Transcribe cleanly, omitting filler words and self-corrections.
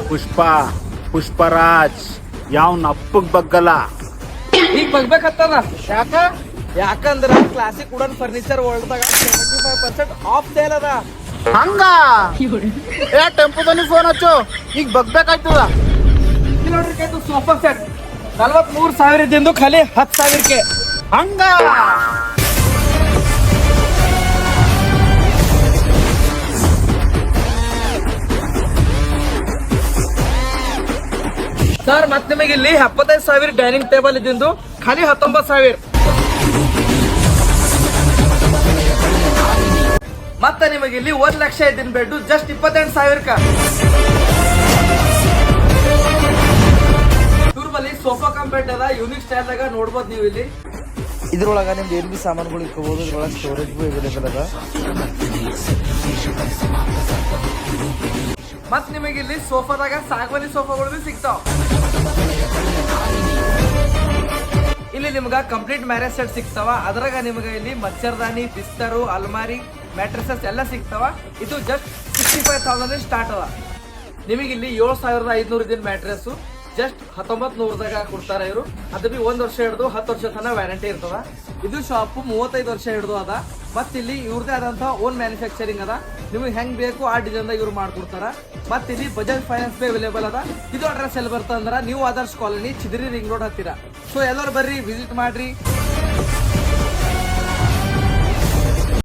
ಪುಷ್ಪ ಪುಷ್ಪರಾಜ್ ಯಾವ್ನ ಅಪ್ಪಗ್ ಬಗ್ಗಲ್ಲ. ಈಗ ಬಗ್ಬೇಕತ್ತದ ಯಾಕ ಯಾಕಂದ್ರ ಕ್ಲಾಸಿಕ್ ವುಡನ್ ಫರ್ನಿಚರ್ ವರ್ಲ್ಡ್ದಾಗ 75% ಆಫ್ ಸೇಲ್ ಅದ. ಹಂಗ ಏ ಟೆಂಪೋದಲ್ಲಿ ಫೋನ್ ಹಚ್ಚು, ಈಗ ಬಗ್ಬೇಕಾಯ್ತದ. ಇಲ್ಲಿ ನೋಡ್ರಿ ಇದು ಸೋಫಾ ಸೆಟ್ 43,000 ಇದ್ದಿಂದು ಖಾಲಿ 10,000ಕ್ಕೆ. ಹಂಗ ಸರ್ ಮತ್ತೆ ನಿಮಗೆ ಇಲ್ಲಿ 75,000 ಡೈನಿಂಗ್ ಟೇಬಲ್ ಇದ್ದಿಂದು ಖಾಲಿ 19,000. ಮತ್ತೆ ನಿಮಗೆ ಇಲ್ಲಿ 1 ಲಕ್ಷ ಇದ್ದಿನ ಬೆಡ್ ಜಸ್ಟ್ 28,000ಕ್ಕ. ಇವ್ರ ಬಳಿ ಸೋಫಾ ಕಮ್ ಬೆಡ್ ಅದ, ಯೂನಿಕ್ ಸ್ಟೈಲ್ ದಾಗ ನೋಡ್ಬೋದು ನೀವು ಇಲ್ಲಿ. ಇದ್ರೊಳಗ ನಿಮ್ದು ಏನ್ ಬಿ ಸಾಮಾನುಗಳು ಇಟ್ಕೋಬಹುದು. ಇದ್ರೊಳಗೆ ಸ್ಟೋರೇಜ್ ಅವೈಲೇಬಲ್ ಅದ. ಮತ್ ನಿಮಗೆ ಇಲ್ಲಿ ಸೋಫಾದಾಗ ಸಾಗವಾನಿ ಸೋಫಾಗಳು ಬಿ ಸಿಗ್ತಾವ. ಇಲ್ಲಿ ನಿಮ್ಗ ಕಂಪ್ಲೀಟ್ ಮ್ಯಾರೇಜ್ ಸೆಟ್ ಸಿಗ್ತಾವ. ಅದ್ರಾಗ ನಿಮ್ಗೆ ಇಲ್ಲಿ ಮಚ್ಚರ್ದಾನಿ, ಬಿಸ್ತರು, ಅಲ್ಮಾರಿ, ಮ್ಯಾಟ್ರೆಸಸ್ ಎಲ್ಲ ಸಿಗ್ತಾವ. ಇದು ಜಸ್ಟ್ 65,000 ಸ್ಟಾರ್ಟ್ ಅದ. ನಿಮಗೆ ಇಲ್ಲಿ 7,500 ಇದ್ದಿನ ಮ್ಯಾಟ್ರೆಸ್ ಜಸ್ಟ್ 1900ದಾಗ ಕೊಡ್ತಾರ ಇವರು. ಅದು ಬಿ 1 ವರ್ಷ ಹಿಡಿದು 10 ವರ್ಷ ತನಕ ವ್ಯಾರಂಟಿ ಇರ್ತದ. ಇದು ಶಾಪ್ 35 ವರ್ಷ ಹಿಡಿದು ಅದ. ಮತ್ ಇಲ್ಲಿ ಇವ್ರದೇ ಆದಂತಹ ಓನ್ ಮ್ಯಾನುಫ್ಯಾಕ್ಚರಿಂಗ್ ಅದ. ನಿಮಗೆ ಹೆಂಗ್ ಬೇಕು ಆ ಡಿಸೈನ್ ದಾಗ ಇವ್ರು ಮಾಡ್ಕೊಡ್ತಾರ. ಮತ್ ಇಲ್ಲಿ ಬಜಾಜ್ ಫೈನಾನ್ಸ್ ಬಿ ಅವೈಲೇಬಲ್ ಅದ. ಇದು ಅಡ್ರೆಸ್ ಎಲ್ಲಿ ಬರ್ತಂದ್ರ new Adarsh colony, Chidri ring road ಹತ್ತಿರ. ಸೊ ಎಲ್ಲರೂ ಬರ್ರಿ, ವಿಸಿಟ್ ಮಾಡ್ರಿ.